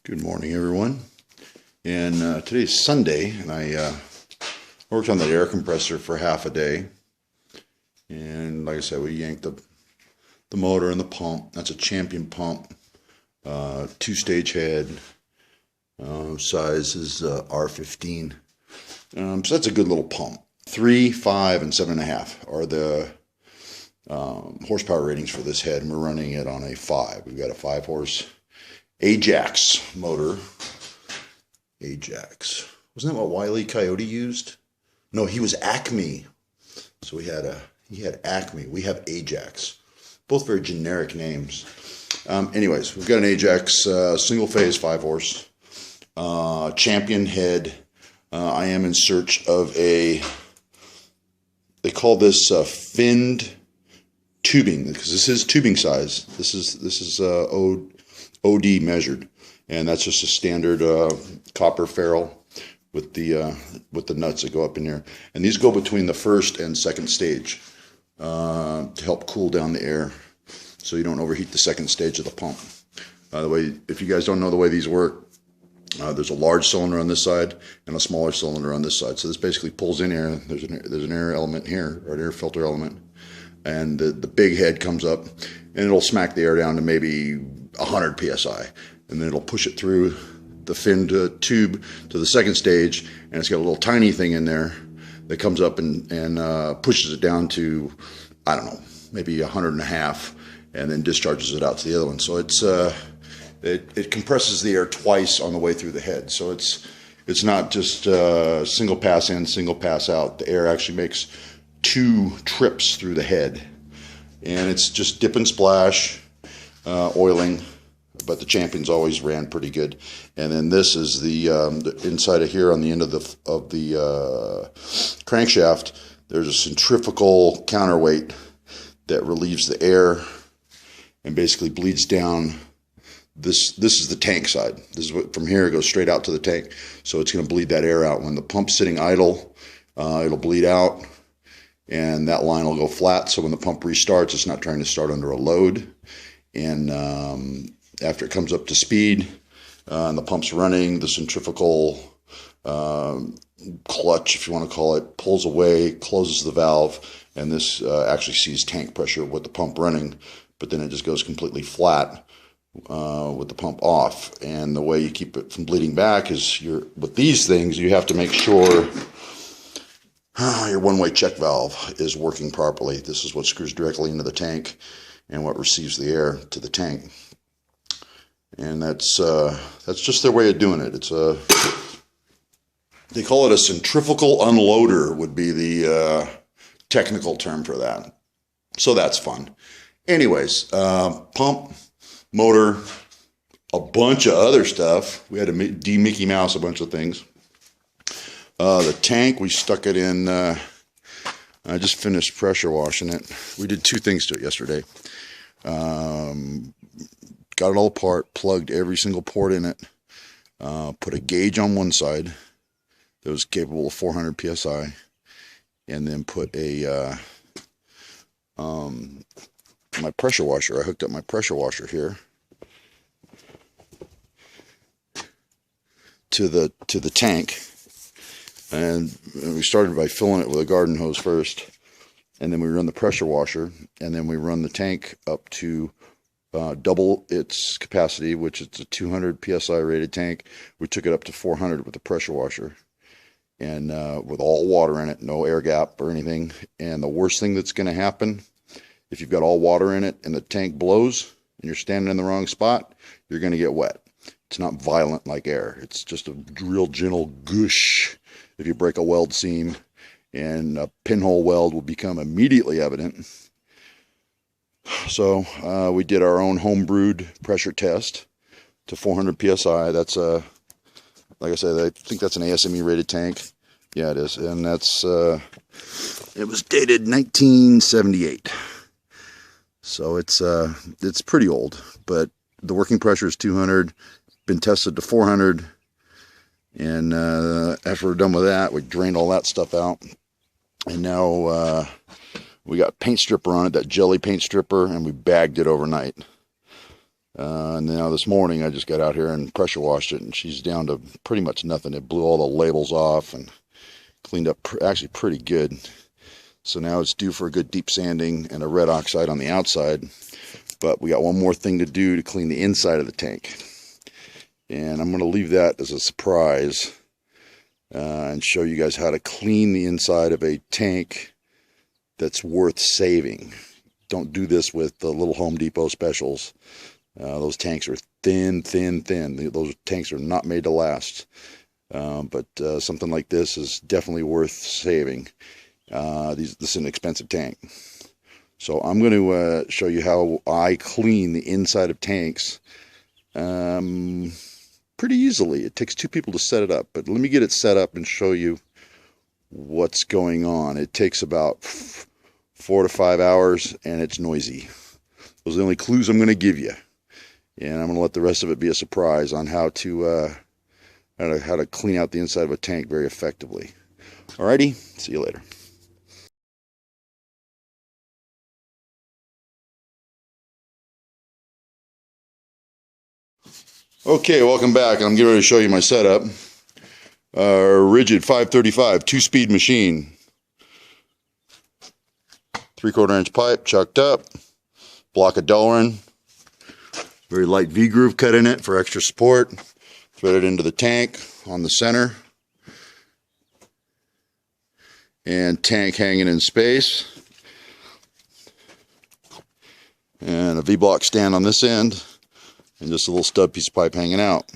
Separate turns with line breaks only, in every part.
Good morning, everyone. And today's Sunday, and I worked on that air compressor for half a day. And like I said, we yanked the motor and the pump. That's a Champion pump, two-stage head. Size is R15. So that's a good little pump. 3, 5, and 7.5 are the horsepower ratings for this head, and we're running it on a 5. We've got a 5-horse Ajax motor. Ajax. Wasn't that what Wile E. Coyote used? No, he was Acme. So he had Acme. We have Ajax. Both very generic names. Anyways, we've got an Ajax single phase 5-horse Champion head. I am in search of they call this finned tubing, because this is tubing size. This is OD measured, and that's just a standard copper ferrule with the nuts that go up in here, and these go between the first and second stage to help cool down the air so you don't overheat the second stage of the pump. By the way, if you guys don't know the way these work, there's a large cylinder on this side and a smaller cylinder on this side. So this basically pulls in air. There's an air element here, or an air filter element, and the big head comes up and it'll smack the air down to maybe 100 psi, and then it'll push it through the finned tube to the second stage, and it's got a little tiny thing in there that comes up and pushes it down to, I don't know, maybe 100.5, and then discharges it out to the other one. So it compresses the air twice on the way through the head. So it's not just single pass in, single pass out. The air actually makes 2 trips through the head, and it's just dip and splash. Oiling, but the Champion's always ran pretty good. And then this is the inside of here on the end of the crankshaft. There's a centrifugal counterweight that relieves the air and basically bleeds down. This is the tank side. This is what, from here it goes straight out to the tank, so it's going to bleed that air out. When the pump's sitting idle, it'll bleed out, and that line will go flat. So when the pump restarts, it's not trying to start under a load. And after it comes up to speed and the pump's running, the centrifugal clutch, if you want to call it, pulls away, closes the valve, and this actually sees tank pressure with the pump running, but then it just goes completely flat with the pump off. And the way you keep it from bleeding back is with these things, you have to make sure your one-way check valve is working properly. This is what screws directly into the tank and what receives the air to the tank. And that's just their way of doing it. They call it a centrifugal unloader, would be the technical term for that. So that's fun. Anyways, pump, motor, a bunch of other stuff. We had to de-Mickey Mouse a bunch of things. The tank, we stuck it in. I just finished pressure washing it. We did 2 things to it yesterday. Got it all apart, plugged every single port in it, put a gauge on one side that was capable of 400 psi, and then put my pressure washer. I hooked up my pressure washer here to the tank, and we started by filling it with a garden hose first, and then we run the pressure washer, and then we run the tank up to double its capacity, which it's a 200 psi rated tank. We took it up to 400 with the pressure washer, and with all water in it, no air gap or anything. And the worst thing that's going to happen, if you've got all water in it and the tank blows and you're standing in the wrong spot, you're going to get wet. It's not violent like air. It's just a real gentle goosh. If you break a weld seam, and a pinhole weld will become immediately evident. So we did our own home-brewed pressure test to 400 psi. That's like I said, I think that's an ASME rated tank. Yeah, it is, and that's it was dated 1978. So it's pretty old, but the working pressure is 200. Been tested to 400, and after we're done with that, we drained all that stuff out, and now we got paint stripper on it, that jelly paint stripper, and we bagged it overnight. And now this morning I just got out here and pressure washed it, and she's down to pretty much nothing. It blew all the labels off and cleaned up actually pretty good. So now it's due for a good deep sanding and a red oxide on the outside. But we got one more thing to do to clean the inside of the tank. And I'm going to leave that as a surprise and show you guys how to clean the inside of a tank that's worth saving. Don't do this with the little Home Depot specials. Those tanks are thin. Those tanks are not made to last. But something like this is definitely worth saving. This is an expensive tank. So I'm going to show you how I clean the inside of tanks pretty easily. It takes 2 people to set it up, but let me get it set up and show you what's going on. It takes about 4 to 5 hours, and it's noisy. Those are the only clues I'm going to give you. And I'm going to let the rest of it be a surprise on how to clean out the inside of a tank very effectively. Alrighty, see you later. Okay, welcome back. I'm getting ready to show you my setup. Rigid 535 2-speed machine. 3/4 inch pipe chucked up. Block of Delrin. Very light V-groove cut in it for extra support. Threaded into the tank on the center. And tank hanging in space. And a V-block stand on this end. And just a little stub piece of pipe hanging out.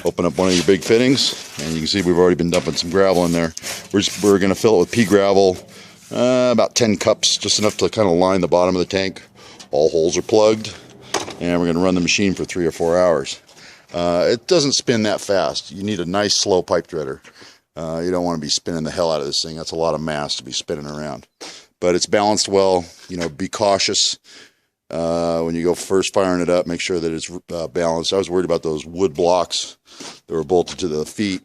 Open up one of your big fittings, and you can see we've already been dumping some gravel in there. We're going to fill it with pea gravel, about 10 cups, just enough to kind of line the bottom of the tank. All holes are plugged, and we're going to run the machine for 3 or 4 hours. It doesn't spin that fast. You need a nice slow pipe threader. You don't want to be spinning the hell out of this thing. That's a lot of mass to be spinning around. But it's balanced well. You know, be cautious. When you go first firing it up, make sure that it's balanced. I was worried about those wood blocks that were bolted to the feet,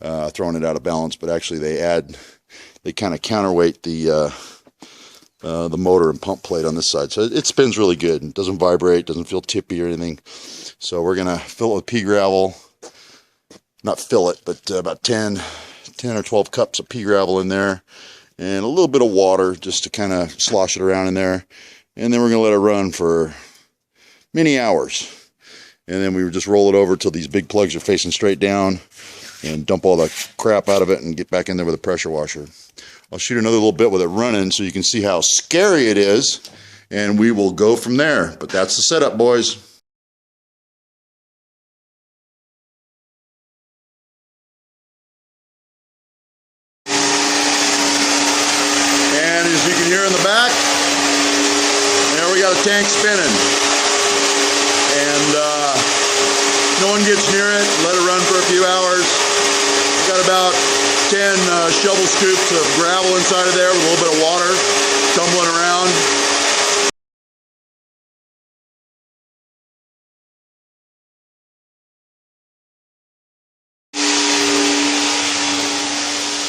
throwing it out of balance, but actually they kind of counterweight the motor and pump plate on this side. So it spins really good. It doesn't vibrate, doesn't feel tippy or anything. So we're going to fill it with pea gravel. Not fill it, but about 10 or 12 cups of pea gravel in there, and a little bit of water just to kind of slosh it around in there. And then we're going to let it run for many hours. And then we just roll it over till these big plugs are facing straight down, and dump all the crap out of it and get back in there with a pressure washer. I'll shoot another little bit with it running so you can see how scary it is, and we will go from there. But that's the setup, boys. And as you can hear in the back, we got a tank spinning, and no one gets near it. Let it run for a few hours. Got about 10 shovel scoops of gravel inside of there with a little bit of water tumbling around.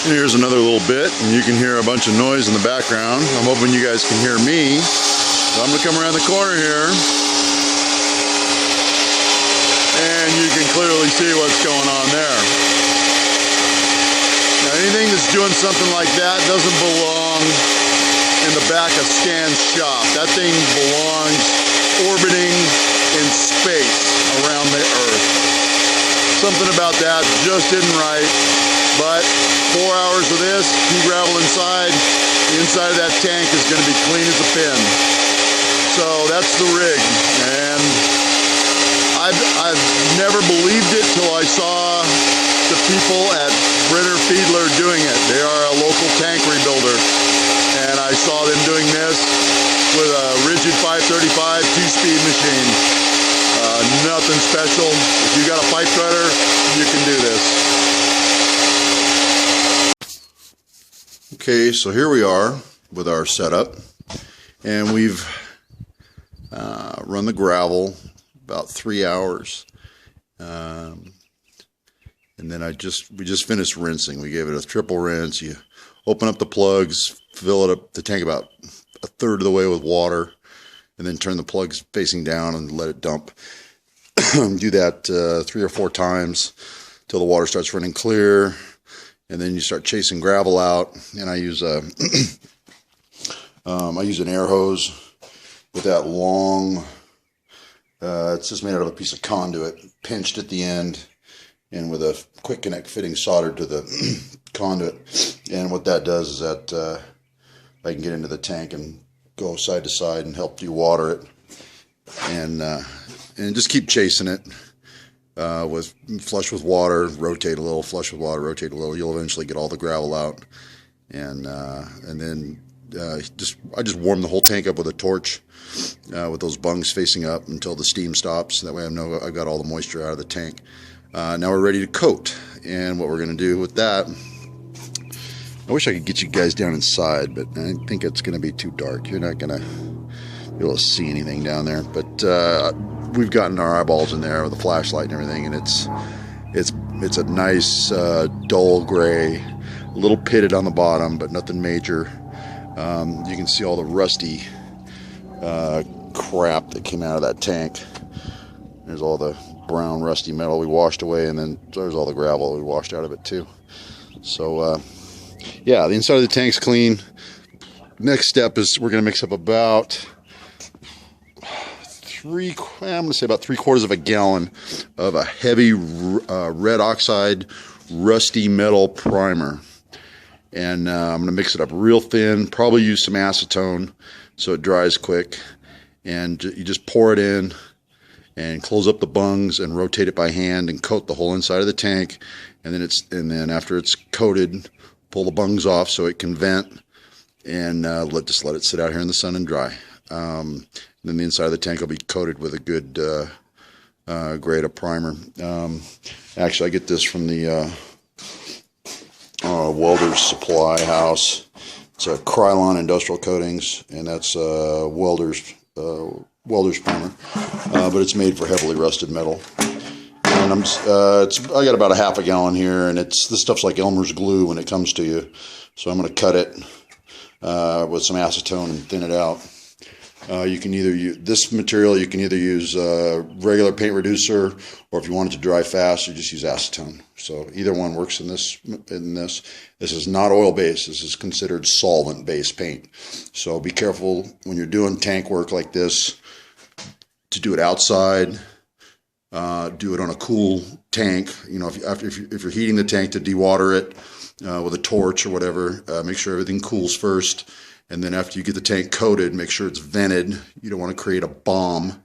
And here's another little bit, and you can hear a bunch of noise in the background. I'm hoping you guys can hear me. So I'm going to come around the corner here, and you can clearly see what's going on there. Now anything that's doing something like that doesn't belong in the back of Stan's shop. That thing belongs orbiting in space around the Earth. Something about that just isn't right, but 4 hours of this, pea gravel inside, the inside of that tank is going to be clean as a pin. So that's the rig, and I've never believed it till I saw the people at Brenner Fiedler doing it. They are a local tank rebuilder, and I saw them doing this with a rigid 535 2-speed machine. Nothing special. If you got a pipe threader, you can do this. Okay, so here we are with our setup, and we've run the gravel about 3 hours, and then we just finished rinsing. We gave it a triple rinse. You open up the plugs, fill it up the tank about a third of the way with water, and then turn the plugs facing down and let it dump. Do that 3 or 4 times till the water starts running clear, and then you start chasing gravel out. And I use a I use an air hose with that long, it's just made out of a piece of conduit, pinched at the end, and with a quick connect fitting soldered to the conduit. And what that does is that I can get into the tank and go side to side and help dewater it, and just keep chasing it with flush with water, rotate a little, flush with water, rotate a little. You'll eventually get all the gravel out, and then I just warm the whole tank up with a torch with those bungs facing up until the steam stops. That way I've got all the moisture out of the tank. Now we're ready to coat, and what we're going to do with that, I wish I could get you guys down inside, but I think it's going to be too dark. You're not going to be able to see anything down there, but we've gotten our eyeballs in there with a flashlight and everything, and it's a nice dull gray, a little pitted on the bottom, but nothing major. You can see all the rusty crap that came out of that tank. There's all the brown rusty metal we washed away, and then there's all the gravel we washed out of it too. So yeah, the inside of the tank's clean. Next step is we're going to mix up about I'm going to say about 3/4 of a gallon of a heavy red oxide rusty metal primer. And I'm going to mix it up real thin, probably use some acetone so it dries quick. And you just pour it in and close up the bungs and rotate it by hand and coat the whole inside of the tank. And then after it's coated, pull the bungs off so it can vent, and just let it sit out here in the sun and dry. Then the inside of the tank will be coated with a good grade of primer. Actually, I get this from the Welder's Supply House. It's a Krylon Industrial Coatings, and that's Welder's primer, but it's made for heavily rusted metal. And I got about a half a gallon here, and this stuff's like Elmer's glue when it comes to you. So I'm going to cut it with some acetone and thin it out. You can either use this material. You can either use regular paint reducer, or if you want it to dry fast, you just use acetone. So either one works in this. This is not oil based. This is considered solvent based paint. So be careful when you're doing tank work like this to do it outside. Do it on a cool tank. You know, if you're heating the tank to dewater it with a torch or whatever, make sure everything cools first. And then after you get the tank coated, make sure it's vented. You don't want to create a bomb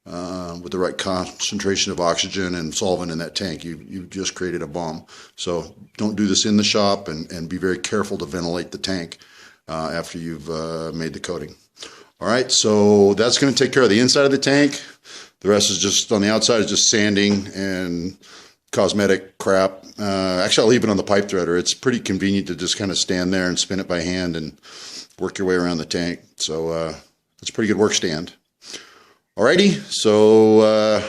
with the right concentration of oxygen and solvent in that tank. You've just created a bomb. So don't do this in the shop, and be very careful to ventilate the tank after you've made the coating. All right, so that's going to take care of the inside of the tank. The rest is just, on the outside, is just sanding and cosmetic crap. Actually, I'll leave it on the pipe threader. It's pretty convenient to just kind of stand there and spin it by hand and work your way around the tank. So it's a pretty good work stand. Alrighty, so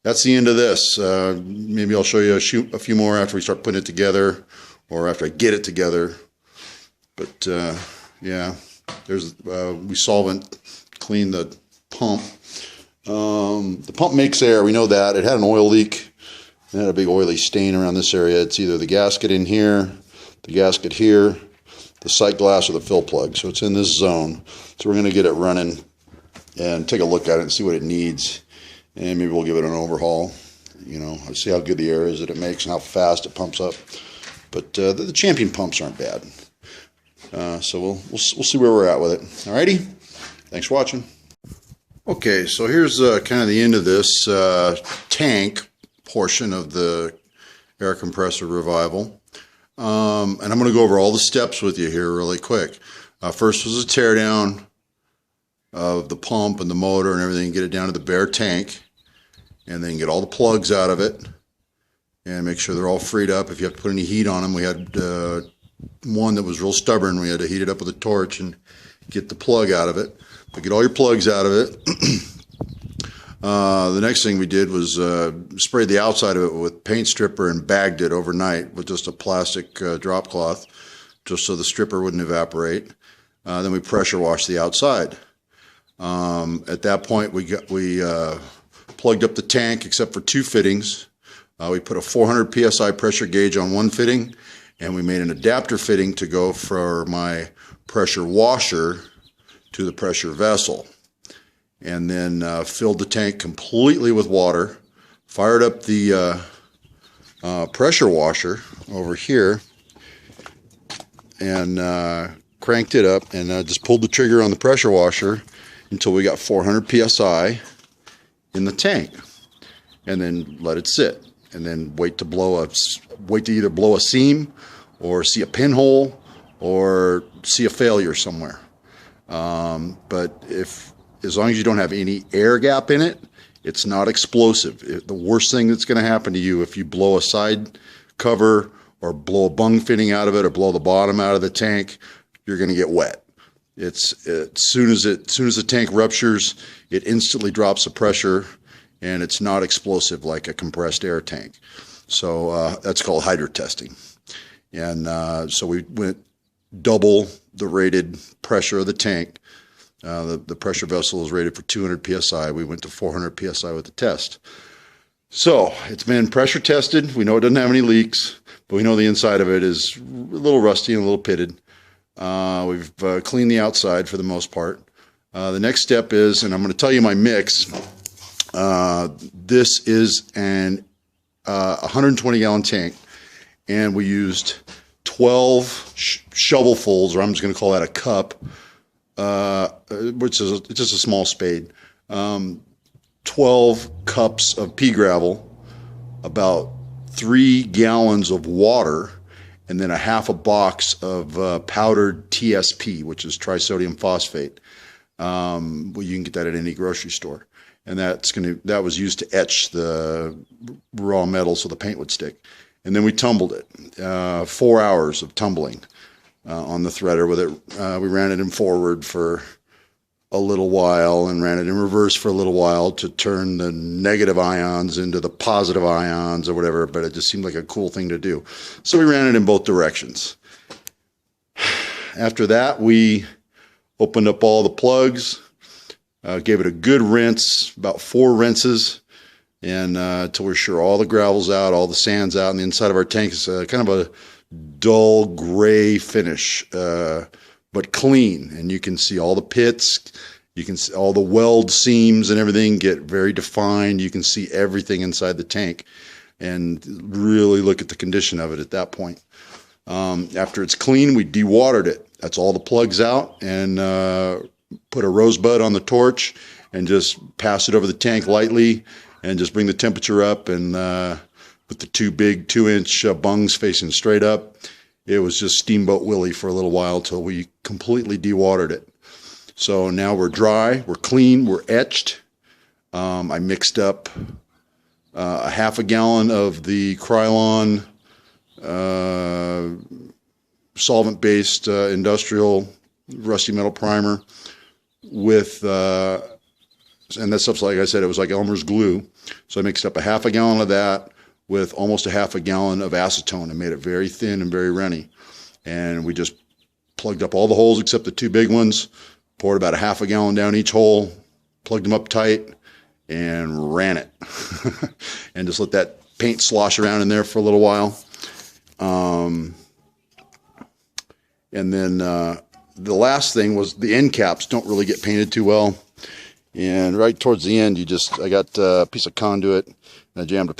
that's the end of this. Maybe I'll show you a few more after we start putting it together, or after I get it together. But yeah, we solvent clean the pump. The pump makes air, we know that. It had an oil leak. It had a big oily stain around this area. It's either the gasket in here, the gasket here, the sight glass, or the fill plug. So it's in this zone. So we're going to get it running and take a look at it and see what it needs. And maybe we'll give it an overhaul. You know, see how good the air is that it makes and how fast it pumps up. But the Champion pumps aren't bad. So we'll see where we're at with it. Alrighty, thanks for watching. Okay, so here's kind of the end of this tank portion of the air compressor revival. And I'm going to go over all the steps with you here really quick. First was a teardown of the pump and the motor and everything, get it down to the bare tank, and then get all the plugs out of it and make sure they're all freed up. If you have to put any heat on them, we had one that was real stubborn. We had to heat it up with a torch and get the plug out of it. But get all your plugs out of it. The next thing we did was sprayed the outside of it with paint stripper and bagged it overnight with just a plastic drop cloth, just so the stripper wouldn't evaporate. Then we pressure washed the outside. At that point, we plugged up the tank except for two fittings. We put a 400 psi pressure gauge on one fitting, and we made an adapter fitting to go for my pressure washer to the pressure vessel. And then filled the tank completely with water, fired up the pressure washer over here, and cranked it up, and just pulled the trigger on the pressure washer until we got 400 psi in the tank, and then let it sit, and then wait to either blow a seam or see a pinhole or see a failure somewhere. But as long as you don't have any air gap in it, it's not explosive. The worst thing that's going to happen to you if you blow a side cover or blow a bung fitting out of it or blow the bottom out of the tank, you're going to get wet. As soon as the tank ruptures, it instantly drops the pressure, and it's not explosive like a compressed air tank. So that's called hydro testing. And so we went double the rated pressure of the tank. The pressure vessel is rated for 200 psi. We went to 400 psi with the test. So it's been pressure tested. We know it doesn't have any leaks, but we know the inside of it is a little rusty and a little pitted. We've cleaned the outside for the most part. The next step is, and I'm going to tell you my mix. This is an 120-gallon tank, and we used 12 shovelfuls, or I'm just going to call that a cup, which is just a small spade. 12 cups of pea gravel, about 3 gallons of water, and then a half a box of powdered TSP, which is trisodium phosphate. Well, you can get that at any grocery store, and that was used to etch the raw metal so the paint would stick. And then we tumbled it. 4 hours of tumbling on the threader with it. We ran it in forward for a little while and ran it in reverse for a little while to turn the negative ions into the positive ions or whatever, but it just seemed like a cool thing to do. So we ran it in both directions. After that, we opened up all the plugs, gave it a good rinse, about 4 rinses, and until we're sure all the gravel's out, all the sand's out, and the inside of our tank is kind of a dull gray finish, but clean, and you can see all the pits, you can see all the weld seams and everything get very defined. You can see everything inside the tank and really look at the condition of it at that point. After it's clean, we dewatered it. That's all the plugs out, and put a rosebud on the torch and just pass it over the tank lightly and just bring the temperature up, and with the two big 2-inch bungs facing straight up. It was just Steamboat Willie for a little while till we completely dewatered it. So now we're dry, we're clean, we're etched. I mixed up a half a gallon of the Krylon solvent-based industrial rusty metal primer with, and that stuff's, like I said, it was like Elmer's glue. So I mixed up a half a gallon of that with almost a half a gallon of acetone and made it very thin and very runny. And we just plugged up all the holes except the 2 big ones, poured about a half a gallon down each hole, plugged them up tight, and ran it. And just let that paint slosh around in there for a little while. And then the last thing was the end caps don't really get painted too well. And right towards the end, I got a piece of conduit, and I jammed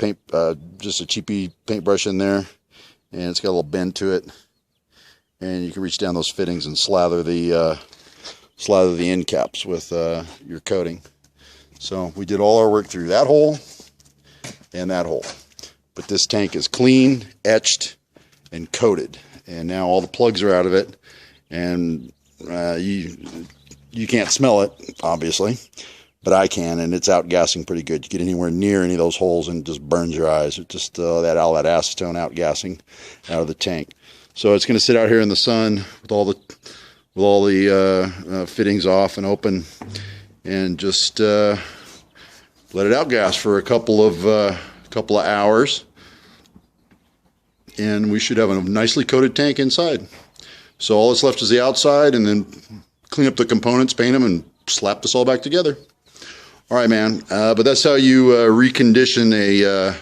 just a cheapy paintbrush in there, and it's got a little bend to it, and you can reach down those fittings and slather the end caps with your coating. So we did all our work through that hole and that hole, but this tank is clean, etched, and coated, and now all the plugs are out of it, and you can't smell it, obviously, but I can, and it's outgassing pretty good. You get anywhere near any of those holes and it just burns your eyes. It just all that acetone outgassing out of the tank. So it's going to sit out here in the sun with all the fittings off and open, and just let it outgas for a couple of hours, and we should have a nicely coated tank inside. So all that's left is the outside, and then clean up the components, paint them, and slap this all back together. All right, man. But that's how you recondition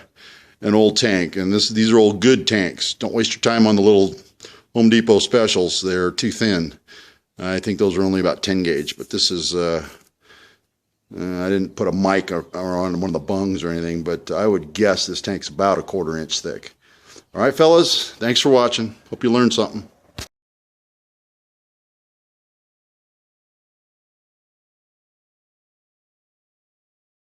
an old tank. And these are all good tanks. Don't waste your time on the little Home Depot specials. They're too thin. I think those are only about 10 gauge. But this is, I didn't put a mic on one of the bungs or anything, but I would guess this tank's about a 1/4 inch thick. All right, fellas. Thanks for watching. Hope you learned something.